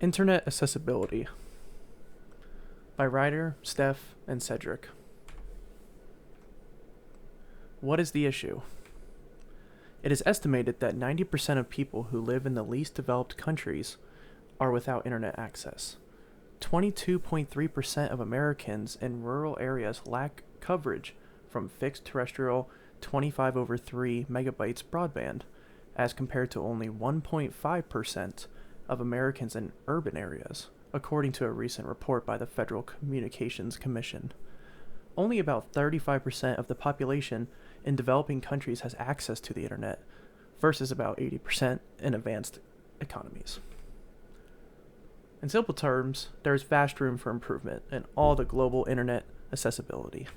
Internet Accessibility by Ryder, Steph, and Sedrick. What is the issue? It is estimated that 90% of people who live in the least developed countries are without internet access. 22.3% of Americans in rural areas lack coverage from fixed terrestrial 25/3 megabytes broadband, as compared to only 1.5% of Americans in urban areas, according to a recent report by the Federal Communications Commission. Only about 35% of the population in developing countries has access to the internet, versus about 80% in advanced economies. In simple terms, there is vast room for improvement in all the global internet accessibility.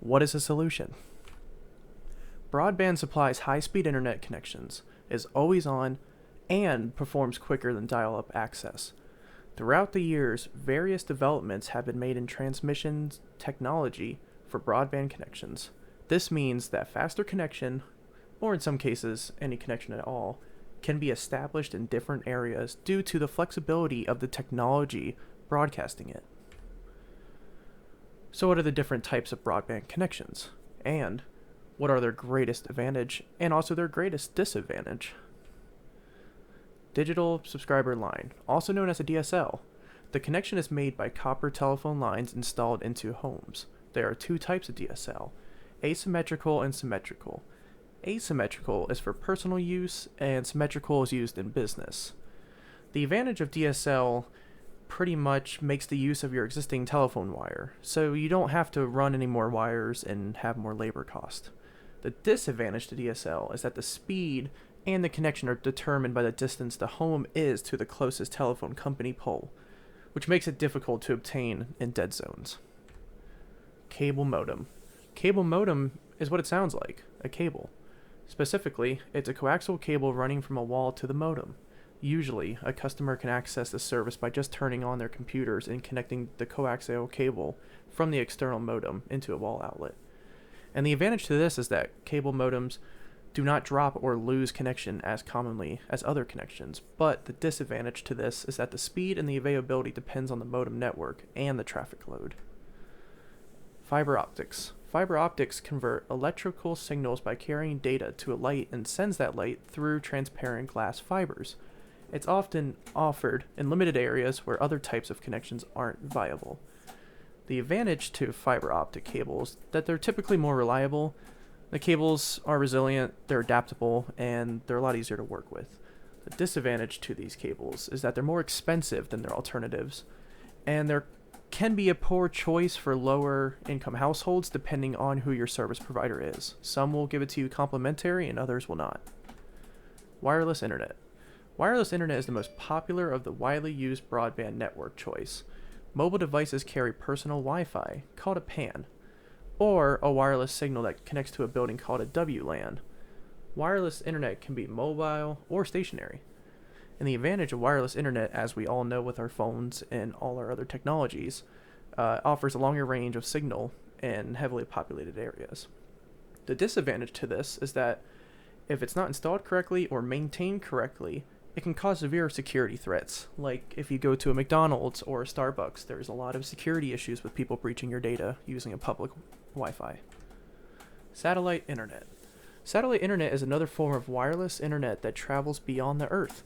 What is the solution? Broadband supplies high-speed internet connections, is always on, and performs quicker than dial-up access. Throughout the years, various developments have been made in transmission technology for broadband connections. This means that faster connection, or in some cases, any connection at all, can be established in different areas due to the flexibility of the technology broadcasting it. So what are the different types of broadband connections? And what are their greatest advantage and also their greatest disadvantage? Digital subscriber line, also known as a DSL. The connection is made by copper telephone lines installed into homes. There are two types of DSL, asymmetrical and symmetrical. Asymmetrical is for personal use, and symmetrical is used in business. The advantage of DSL pretty much makes the use of your existing telephone wire, so you don't have to run any more wires and have more labor cost. The disadvantage to DSL is that the speed and the connection are determined by the distance the home is to the closest telephone company pole, which makes it difficult to obtain in dead zones. Cable modem. Cable modem is what it sounds like, a cable. Specifically, it's a coaxial cable running from a wall to the modem. Usually, a customer can access the service by just turning on their computers and connecting the coaxial cable from the external modem into a wall outlet. And the advantage to this is that cable modems do not drop or lose connection as commonly as other connections, but the disadvantage to this is that the speed and the availability depends on the modem network and the traffic load. Fiber optics. Fiber optics convert electrical signals by carrying data to a light and sends that light through transparent glass fibers. It's often offered in limited areas where other types of connections aren't viable. The advantage to fiber optic cables is that they're typically more reliable. The cables are resilient, they're adaptable, and they're a lot easier to work with. The disadvantage to these cables is that they're more expensive than their alternatives, and there can be a poor choice for lower income households depending on who your service provider is. Some will give it to you complimentary and others will not. Wireless internet. Wireless internet is the most popular of the widely used broadband network choice. Mobile devices carry personal Wi-Fi, called a PAN, or a wireless signal that connects to a building called a WLAN. Wireless internet can be mobile or stationary. And the advantage of wireless internet, as we all know with our phones and all our other technologies, offers a longer range of signal in heavily populated areas. The disadvantage to this is that if it's not installed correctly or maintained correctly, it can cause severe security threats. Like if you go to a McDonald's or a Starbucks, there's a lot of security issues with people breaching your data using a public Wi-Fi. Satellite internet. Satellite internet is another form of wireless internet that travels beyond the Earth,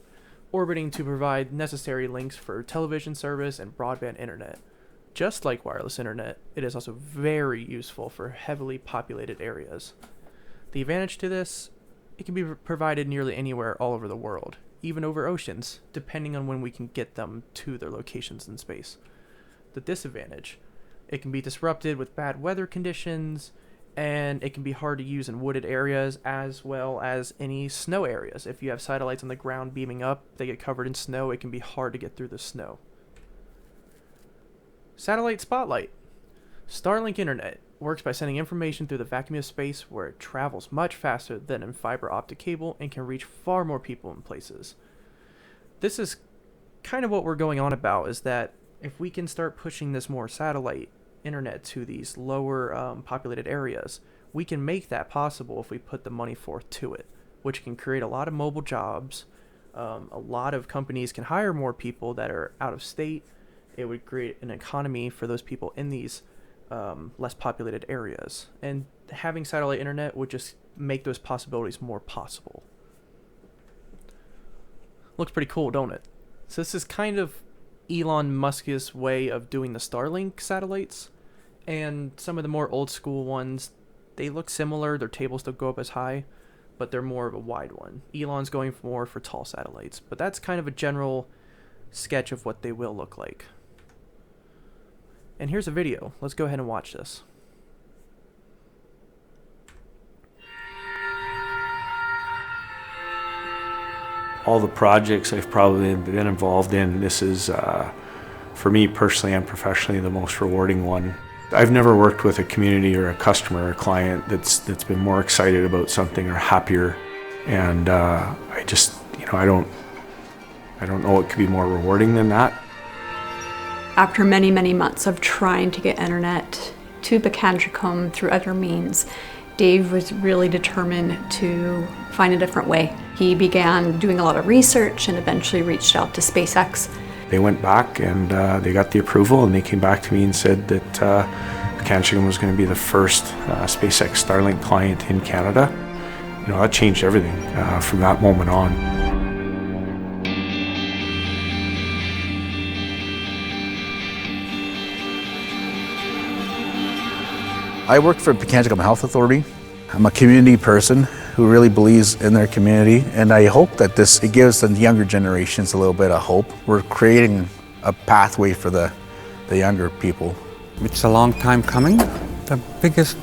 orbiting to provide necessary links for television service and broadband internet. Just like wireless internet, it is also very useful for heavily populated areas. The advantage to this, it can be provided nearly anywhere all over the world, even over oceans, depending on when we can get them to their locations in space. The disadvantage, it can be disrupted with bad weather conditions, and it can be hard to use in wooded areas as well as any snow areas. If you have satellites on the ground beaming up, they get covered in snow, it can be hard to get through the snow. Satellite spotlight. Starlink internet works by sending information through the vacuum of space where it travels much faster than in fiber optic cable and can reach far more people in places. This is kind of what we're going on about, is that if we can start pushing this more satellite internet to these lower populated areas, we can make that possible if we put the money forth to it, which can create a lot of mobile jobs, A lot of companies can hire more people that are out of state. It would create an economy for those people in these less populated areas. And having satellite internet would just make those possibilities more possible. Looks pretty cool, don't it? So this is kind of Elon Musk's way of doing the Starlink satellites. And some of the more old school ones, they look similar. Their tables don't go up as high, but they're more of a wide one. Elon's going more for tall satellites. But that's kind of a general sketch of what they will look like. And here's a video. Let's go ahead and watch this. All the projects I've probably been involved in, this is, for me personally and professionally, the most rewarding one. I've never worked with a community or a customer or a client that's been more excited about something or happier. And I just, I don't know what could be more rewarding than that. After many, many months of trying to get internet to Pekanjicum through other means, Dave was really determined to find a different way. He began doing a lot of research and eventually reached out to SpaceX. They went back and they got the approval, and they came back to me and said that Pekanjicum was going to be the first SpaceX Starlink client in Canada. That changed everything from that moment on. I work for Pekanjicum Health Authority. I'm a community person who really believes in their community, and I hope that it gives the younger generations a little bit of hope. We're creating a pathway for the younger people. It's a long time coming. The biggest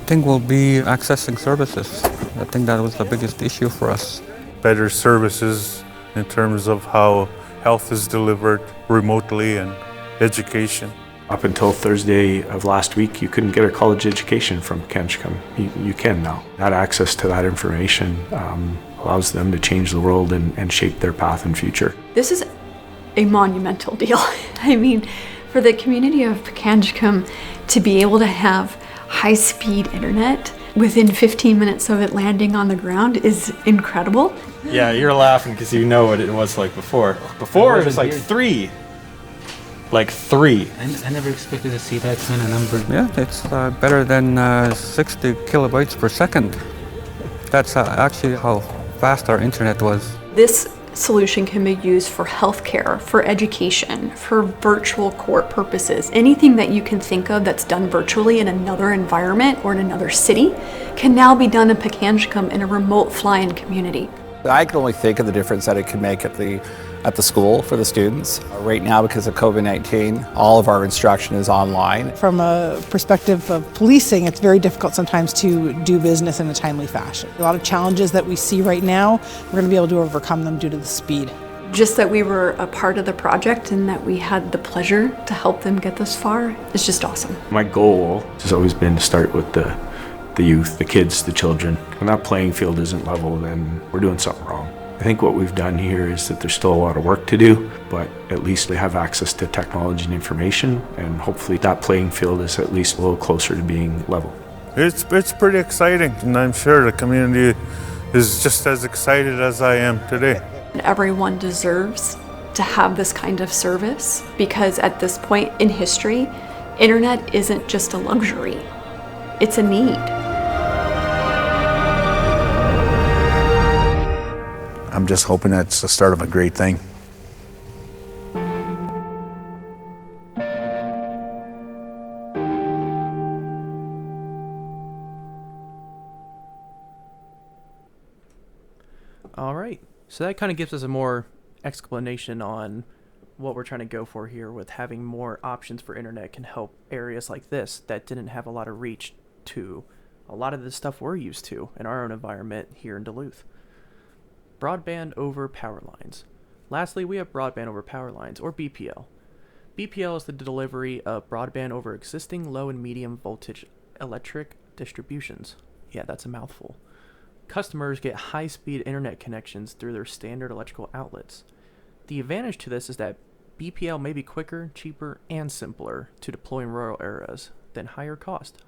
thing will be accessing services. I think that was the biggest issue for us. Better services in terms of how health is delivered remotely and education. Up until Thursday of last week, you couldn't get a college education from Pekanjicum. You can now. That access to that information allows them to change the world and shape their path and future. This is a monumental deal. I mean, for the community of Pekanjicum to be able to have high-speed internet within 15 minutes of it landing on the ground is incredible. Yeah, you're laughing because you know what it was like before. Before it was like three. Like three. I never expected to see that kind of number. Yeah, it's better than 60 kilobytes per second. That's actually how fast our internet was. This solution can be used for healthcare, for education, for virtual court purposes. Anything that you can think of that's done virtually in another environment or in another city can now be done in Pekanjicum in a remote fly-in community. I can only think of the difference that it could make at the school for the students. Right now, because of COVID-19, all of our instruction is online. From a perspective of policing, it's very difficult sometimes to do business in a timely fashion. A lot of challenges that we see right now, we're going to be able to overcome them due to the speed. Just that we were a part of the project and that we had the pleasure to help them get this far is just awesome. My goal has always been to start with the youth, the kids, the children. When that playing field isn't level, then we're doing something wrong. I think what we've done here is that there's still a lot of work to do, but at least they have access to technology and information, and hopefully that playing field is at least a little closer to being level. It's pretty exciting, and I'm sure the community is just as excited as I am today. Everyone deserves to have this kind of service because at this point in history, internet isn't just a luxury, it's a need. I'm just hoping that's the start of a great thing. All right, so that kind of gives us a more explanation on what we're trying to go for here with having more options for internet can help areas like this that didn't have a lot of reach to a lot of the stuff we're used to in our own environment here in Duluth. Broadband over power lines. Lastly, we have broadband over power lines, or BPL. BPL is the delivery of broadband over existing low and medium voltage electric distributions. Yeah, that's a mouthful. Customers get high-speed internet connections through their standard electrical outlets. The advantage to this is that BPL may be quicker, cheaper, and simpler to deploy in rural areas than higher cost.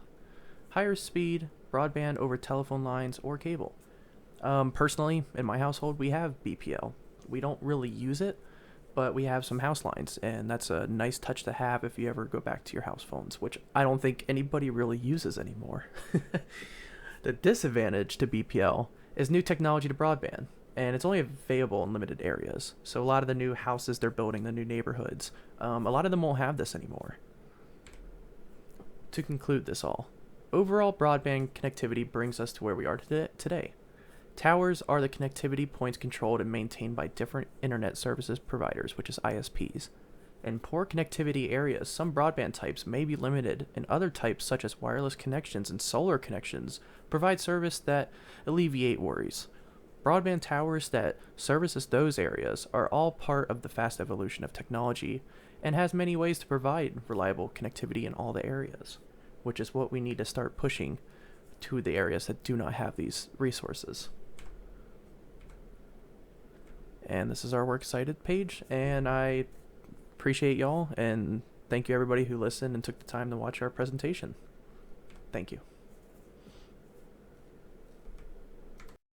Higher speed broadband over telephone lines or cable. Personally, in my household, we have BPL. We don't really use it, but we have some house lines, and that's a nice touch to have if you ever go back to your house phones, which I don't think anybody really uses anymore. The disadvantage to BPL is new technology to broadband, and it's only available in limited areas. So a lot of the new houses they're building, the new neighborhoods, a lot of them won't have this anymore. To conclude this all, overall broadband connectivity brings us to where we are today. Towers are the connectivity points controlled and maintained by different internet services providers, which is ISPs. In poor connectivity areas, some broadband types may be limited, and other types, such as wireless connections and solar connections, provide service that alleviate worries. Broadband towers that services those areas are all part of the fast evolution of technology and has many ways to provide reliable connectivity in all the areas, which is what we need to start pushing to the areas that do not have these resources. And this is our Works Cited page, and I appreciate y'all, and thank you everybody who listened and took the time to watch our presentation. Thank you.